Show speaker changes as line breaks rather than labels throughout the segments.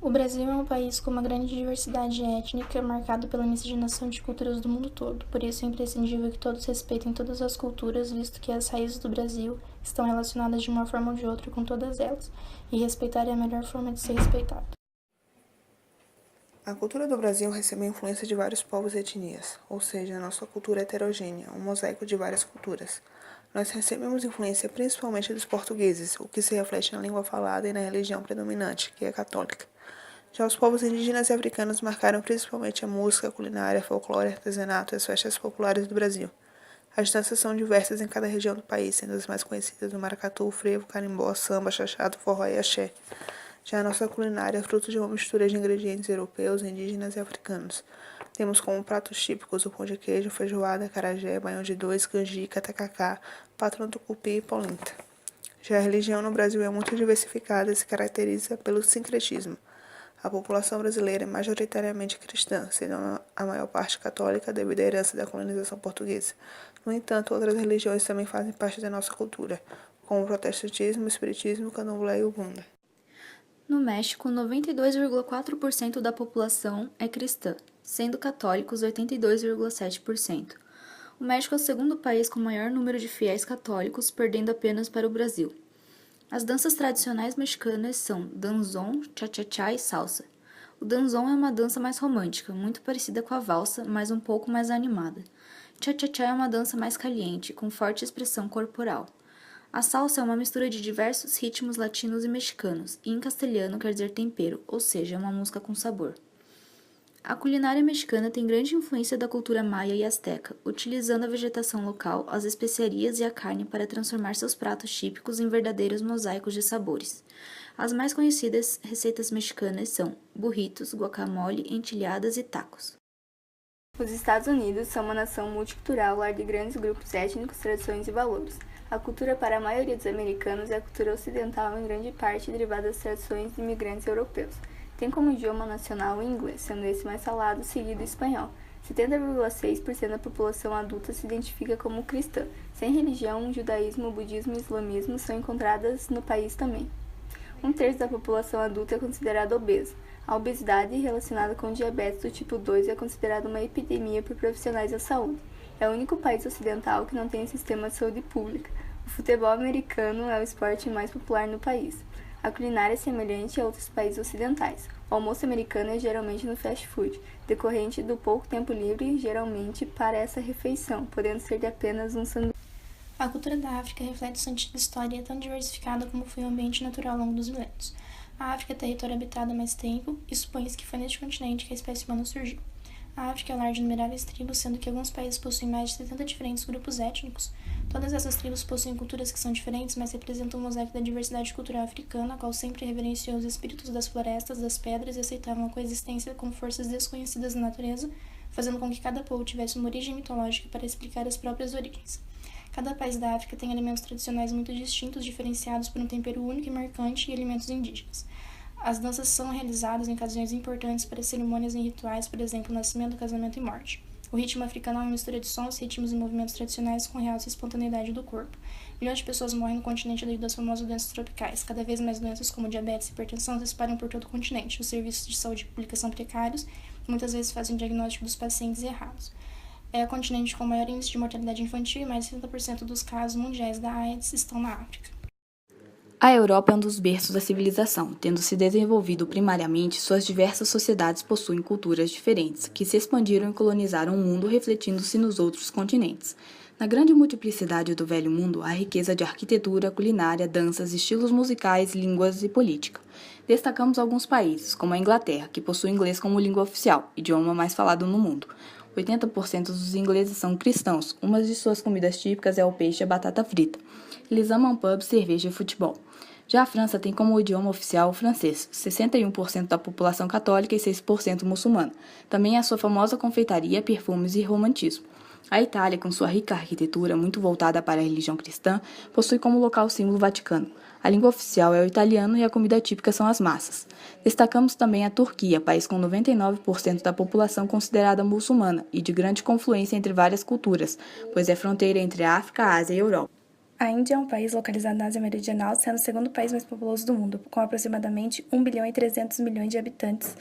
O Brasil é um país com uma grande diversidade étnica, marcado pela miscigenação de culturas do mundo todo. Por isso é imprescindível que todos respeitem todas as culturas, visto que as raízes do Brasil estão relacionadas de uma forma ou de outra com todas elas, e respeitar é a melhor forma de ser respeitado.
A cultura do Brasil recebe a influência de vários povos e etnias, ou seja, a nossa cultura é heterogênea, um mosaico de várias culturas. Nós recebemos influência principalmente dos portugueses, o que se reflete na língua falada e na religião predominante, que é católica. Já os povos indígenas e africanos marcaram principalmente a música, a culinária, folclore, artesanato e as festas populares do Brasil. As danças são diversas em cada região do país, sendo as mais conhecidas o maracatu, o frevo, carimbó, samba, chachado, forró e axé. Já a nossa culinária é fruto de uma mistura de ingredientes europeus, indígenas e africanos. Temos como pratos típicos o pão de queijo, feijoada, acarajé, baião de dois, canjica, tacacá, patrão tucupi e polenta. Já a religião no Brasil é muito diversificada e se caracteriza pelo sincretismo. A população brasileira é majoritariamente cristã, sendo a maior parte católica devido à herança da colonização portuguesa. No entanto, outras religiões também fazem parte da nossa cultura, como o protestantismo, o espiritismo, o candomblé e o Umbanda.
No México, 92,4% da população é cristã, sendo católicos 82,7%. O México é o segundo país com maior número de fiéis católicos, perdendo apenas para o Brasil. As danças tradicionais mexicanas são danzón, cha-cha-cha e salsa. O danzón é uma dança mais romântica, muito parecida com a valsa, mas um pouco mais animada. Cha-cha-cha é uma dança mais caliente, com forte expressão corporal. A salsa é uma mistura de diversos ritmos latinos e mexicanos, e em castelhano quer dizer tempero, ou seja, é uma música com sabor. A culinária mexicana tem grande influência da cultura maia e asteca, utilizando a vegetação local, as especiarias e a carne para transformar seus pratos típicos em verdadeiros mosaicos de sabores. As mais conhecidas receitas mexicanas são burritos, guacamole, entilhadas e tacos.
Os Estados Unidos são uma nação multicultural, lar de grandes grupos étnicos, tradições e valores. A cultura para a maioria dos americanos é a cultura ocidental, em grande parte derivada das tradições de imigrantes europeus. Tem como idioma nacional o inglês, sendo esse mais falado, seguido do espanhol. 70,6% da população adulta se identifica como cristã. Sem religião, judaísmo, budismo e islamismo são encontradas no país também. 1/3 da população adulta é considerada obesa. A obesidade, relacionada com diabetes do tipo 2, é considerada uma epidemia por profissionais da saúde. É o único país ocidental que não tem um sistema de saúde pública. O futebol americano é o esporte mais popular no país. A culinária é semelhante a outros países ocidentais. O almoço americano é geralmente no fast food, decorrente do pouco tempo livre, geralmente, para essa refeição, podendo ser de apenas um sanduíche.
A cultura da África reflete sua antiga história e é tão diversificada como foi o ambiente natural ao longo dos milênios. A África é território habitado há mais tempo e supõe-se que foi neste continente que a espécie humana surgiu. A África é o lar de inumeráveis tribos, sendo que alguns países possuem mais de 70 diferentes grupos étnicos. Todas essas tribos possuem culturas que são diferentes, mas representam um mosaico da diversidade cultural africana, a qual sempre reverenciou os espíritos das florestas, das pedras e aceitavam a coexistência com forças desconhecidas na natureza, fazendo com que cada povo tivesse uma origem mitológica para explicar as próprias origens. Cada país da África tem alimentos tradicionais muito distintos, diferenciados por um tempero único e marcante, e alimentos indígenas. As danças são realizadas em ocasiões importantes para cerimônias e rituais, por exemplo, nascimento, casamento e morte. O ritmo africano é uma mistura de sons, ritmos e movimentos tradicionais com realce espontaneidade do corpo. Milhões de pessoas morrem no continente devido às famosas doenças tropicais. Cada vez mais doenças como diabetes e hipertensão se espalham por todo o continente. Os serviços de saúde pública são precários e muitas vezes fazem o diagnóstico dos pacientes errados. É o continente com maior índice de mortalidade infantil e mais de 70% dos casos mundiais da AIDS estão na África.
A Europa é um dos berços da civilização, tendo se desenvolvido primariamente, suas diversas sociedades possuem culturas diferentes, que se expandiram e colonizaram o mundo, refletindo-se nos outros continentes. Na grande multiplicidade do velho mundo, há riqueza de arquitetura, culinária, danças, estilos musicais, línguas e política. Destacamos alguns países, como a Inglaterra, que possui inglês como língua oficial, idioma mais falado no mundo. 80% dos ingleses são cristãos. Uma de suas comidas típicas é o peixe e a batata frita. Eles amam pub, cerveja e futebol. Já a França tem como idioma oficial o francês, 61% da população católica e 6% muçulmana. Também há sua famosa confeitaria, perfumes e romantismo. A Itália, com sua rica arquitetura, muito voltada para a religião cristã, possui como local símbolo o Vaticano. A língua oficial é o italiano e a comida típica são as massas. Destacamos também a Turquia, país com 99% da população considerada muçulmana e de grande confluência entre várias culturas, pois é fronteira entre a África, a Ásia e a Europa.
A Índia é um país localizado na Ásia Meridional, sendo o segundo país mais populoso do mundo, com aproximadamente 1 bilhão e 300 milhões de habitantes.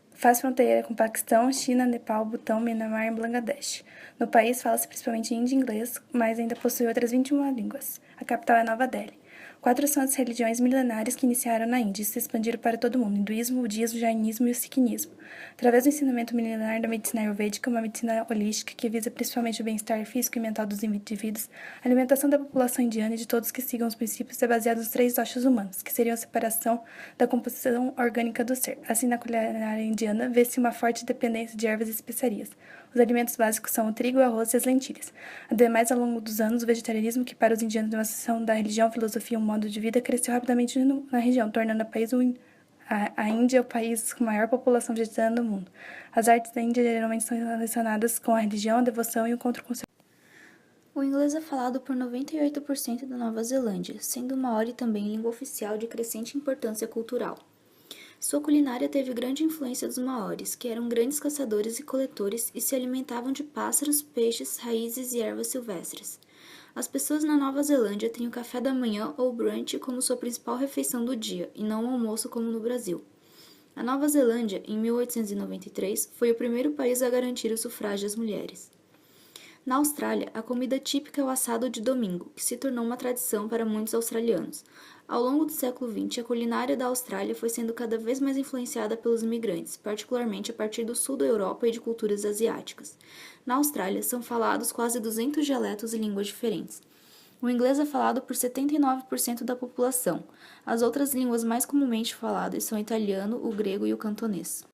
Faz fronteira com Paquistão, China, Nepal, Butão, Myanmar e Bangladesh. No país fala-se principalmente hindi e inglês, mas ainda possui outras 21 línguas. A capital é Nova Delhi. 4 são as religiões milenares que iniciaram na Índia e se expandiram para todo o mundo: hinduísmo, budismo, jainismo e o sikhismo. Através do ensinamento milenar da medicina ayurvédica, uma medicina holística que visa principalmente o bem-estar físico e mental dos indivíduos, a alimentação da população indiana e de todos que sigam os princípios é baseada nos 3 doshas humanos, que seriam a separação da composição orgânica do ser. Assim, na culinária indiana, vê-se uma forte dependência de ervas e especiarias. Os alimentos básicos são o trigo, o arroz e as lentilhas. Ademais, ao longo dos anos, o vegetarianismo, que para os indianos é uma seção da religião, filosofia e um modo de vida, cresceu rapidamente na região, tornando a Índia o país com maior população vegetariana do mundo. As artes da Índia geralmente são relacionadas com a religião, a devoção e o encontro com o seu.
O inglês é falado por 98% da Nova Zelândia, sendo o maori também língua oficial de crescente importância cultural. Sua culinária teve grande influência dos maoris, que eram grandes caçadores e coletores e se alimentavam de pássaros, peixes, raízes e ervas silvestres. As pessoas na Nova Zelândia têm o café da manhã ou brunch como sua principal refeição do dia, e não o almoço como no Brasil. A Nova Zelândia, em 1893, foi o primeiro país a garantir o sufrágio às mulheres. Na Austrália, a comida típica é o assado de domingo, que se tornou uma tradição para muitos australianos. Ao longo do século XX, a culinária da Austrália foi sendo cada vez mais influenciada pelos imigrantes, particularmente a partir do sul da Europa e de culturas asiáticas. Na Austrália, são falados quase 200 dialetos e línguas diferentes. O inglês é falado por 79% da população. As outras línguas mais comumente faladas são o italiano, o grego e o cantonês.